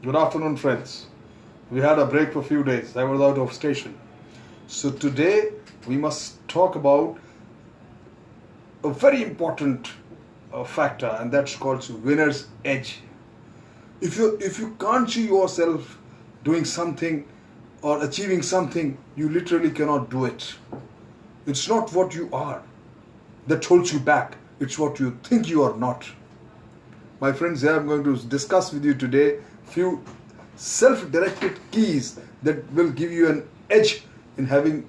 Good afternoon, friends. We had a break for a few days. I was out of station. So today we must talk about a very important factor, and that's called winner's edge. If you can't see yourself doing something or achieving something, you literally cannot do it. It's not what you are that holds you back. It's what you think you are not. My friends, here I'm going to discuss with you today few self-directed keys that will give you an edge in having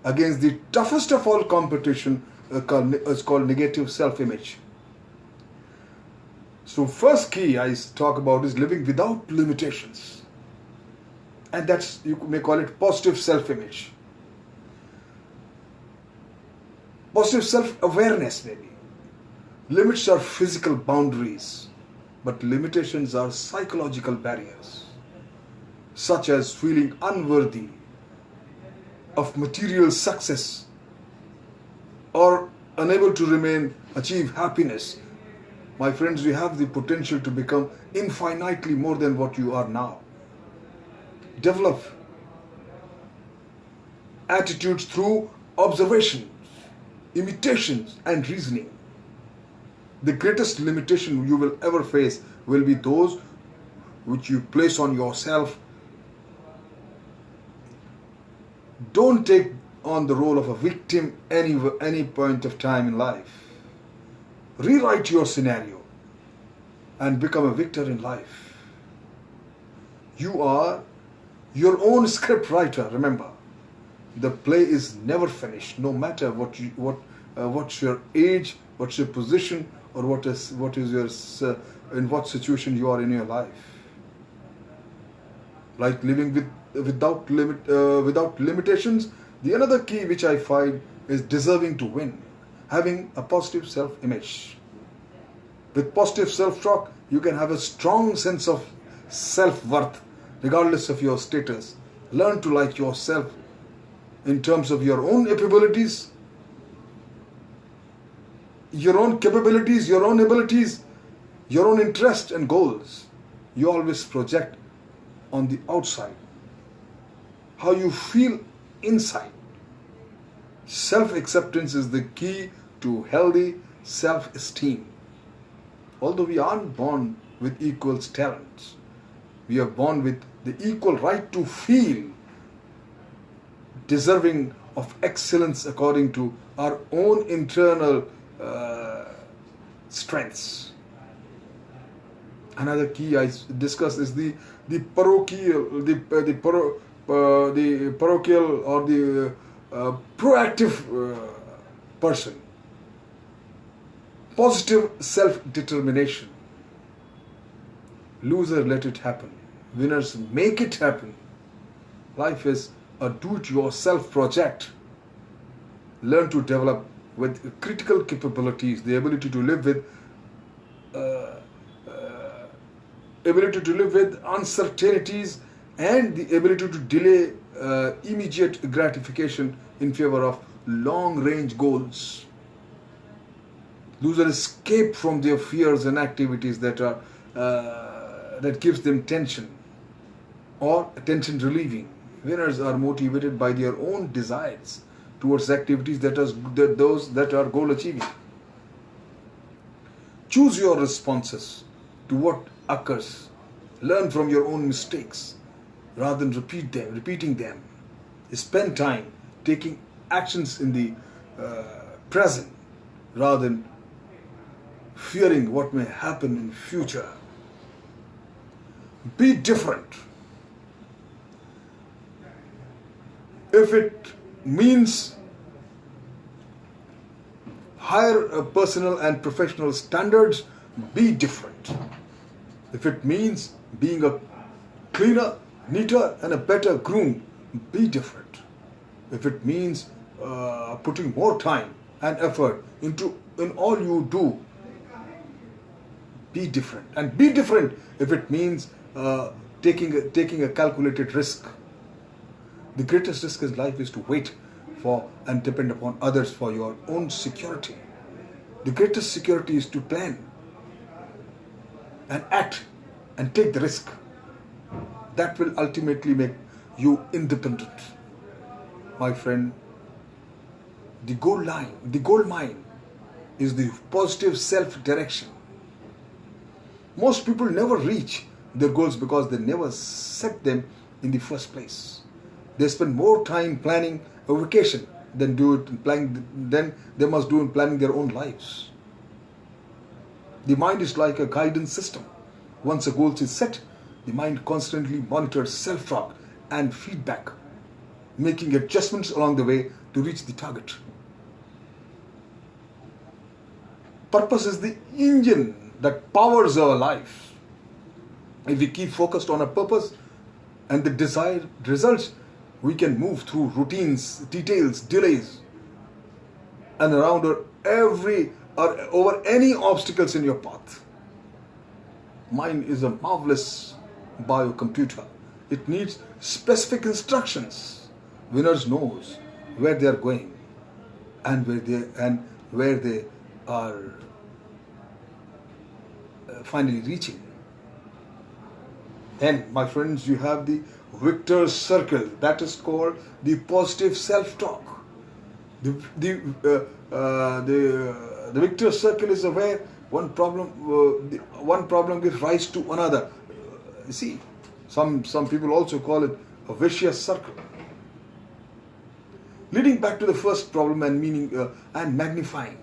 against the toughest of all competition is called negative self-image. So first key I talk about is living without limitations, and that's, you may call it, positive self-image, positive self-awareness maybe. Limits are physical boundaries, but limitations are psychological barriers, such as feeling unworthy of material success or unable to achieve happiness. My friends, you have the potential to become infinitely more than what you are now. Develop attitudes through observations, imitations, and reasoning. The greatest limitation you will ever face will be those which you place on yourself. Don't take on the role of a victim any point of time in life. Rewrite your scenario and become a victor in life. You are your own script writer. Remember, the play is never finished, no matter what's your age, what's your position, or what is your in what situation you are in your life. Like living without limitations. The another key which I find is deserving to win, having a positive self-image. With positive self-talk, you can have a strong sense of self-worth, regardless of your status. Learn to like yourself in terms of your own abilities, your own capabilities, your own abilities, your own interests and goals. You always project on the outside how you feel inside. Self-acceptance is the key to healthy self-esteem. Although we aren't born with equal talents, we are born with the equal right to feel deserving of excellence according to our own internal strengths. Another key I discuss is the parochial, the parochial or the proactive person. Positive self-determination. Loser let it happen. Winners make it happen. Life is a do-it-yourself project. Learn to develop with critical capabilities, the ability to live with uncertainties, and the ability to delay immediate gratification in favor of long-range goals. Losers escape from their fears and activities that gives them tension or attention relieving. Winners are motivated by their own desires towards activities that are goal achieving. Choose your responses to what occurs. Learn from your own mistakes rather than repeating them. Spend time taking actions in the present rather than fearing what may happen in future. Be different. If it means higher personal and professional standards, be different. If it means being a cleaner, neater, and a better groom, be different. If it means putting more time and effort in all you do, be different. And be different if it means taking a calculated risk. The greatest risk in life is to wait for and depend upon others for your own security. The greatest security is to plan and act and take the risk. that will ultimately make you independent. My friend, the gold mine is the positive self-direction. Most people never reach their goals because they never set them in the first place. They spend more time planning a vacation than they must do in planning their own lives. The mind is like a guidance system. Once a goal is set, the mind constantly monitors self-talk and feedback, making adjustments along the way to reach the target. Purpose is the engine that powers our life. If we keep focused on a purpose and the desired results, we can move through routines, details, delays, and around over any obstacles in your path. Mind is a marvelous biocomputer. It needs specific instructions. Winners knows where they are going and where they are finally reaching. Then, my friends, you have the victor's circle. That is called the positive self-talk. The victor's circle is where one problem gives rise to another. You see, some people also call it a vicious circle. Leading back to the first problem and meaning and magnifying.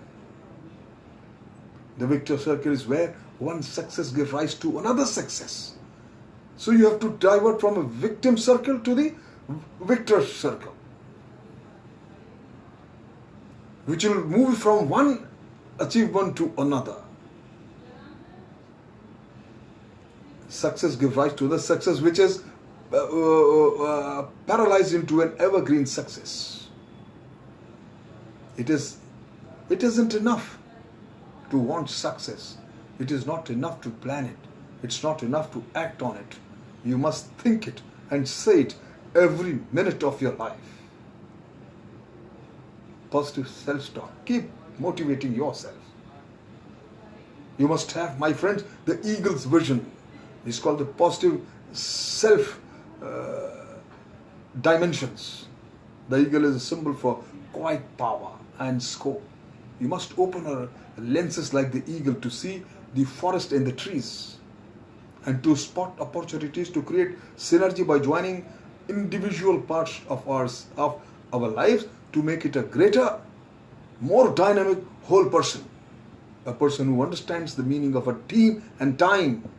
The victor's circle is where one success gives rise to another success. So you have to divert from a victim circle to the victor's circle, which will move from one achievement to another. Success gives rise to the success which is paralyzed into an evergreen success. It isn't enough to want success. It is not enough to plan it. It's not enough to act on it. You must think it and say it every minute of your life. Positive self-talk. Keep motivating yourself. You must have, my friends, the eagle's vision. It's called the positive self dimensions. The eagle is a symbol for quiet power and scope. You must open our lenses like the eagle to see the forest and the trees, and to spot opportunities to create synergy by joining individual parts of our lives to make it a greater, more dynamic whole person. A person who understands the meaning of a team and time.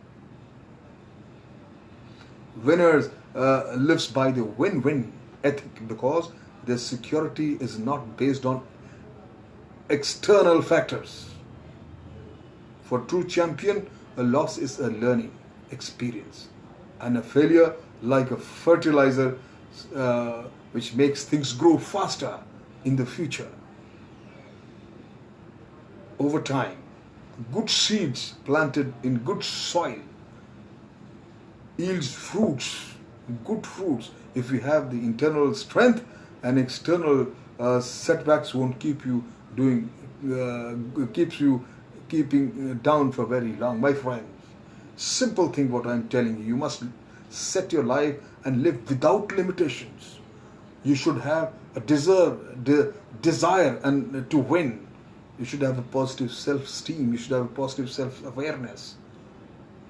Winners lives by the win-win ethic because their security is not based on external factors. For true champion, a loss is a learning experience, and a failure like a fertilizer which makes things grow faster in the future. Over time, good seeds planted in good soil yields fruits, good fruits. If you have the internal strength, and external setbacks won't keep you keeping down for very long. My friends, simple thing what I'm telling you. You must set your life and live without limitations. You should have a desire and to win. You should have a positive self-esteem. You should have a positive self-awareness.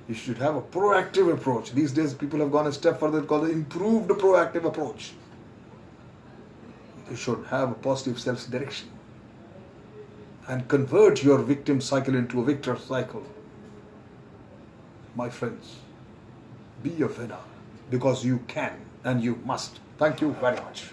You should have a proactive approach. These days people have gone a step further called the improved proactive approach. You should have a positive self-direction and convert your victim cycle into a victor cycle. My friends, be a winner because you can and you must. Thank you very much.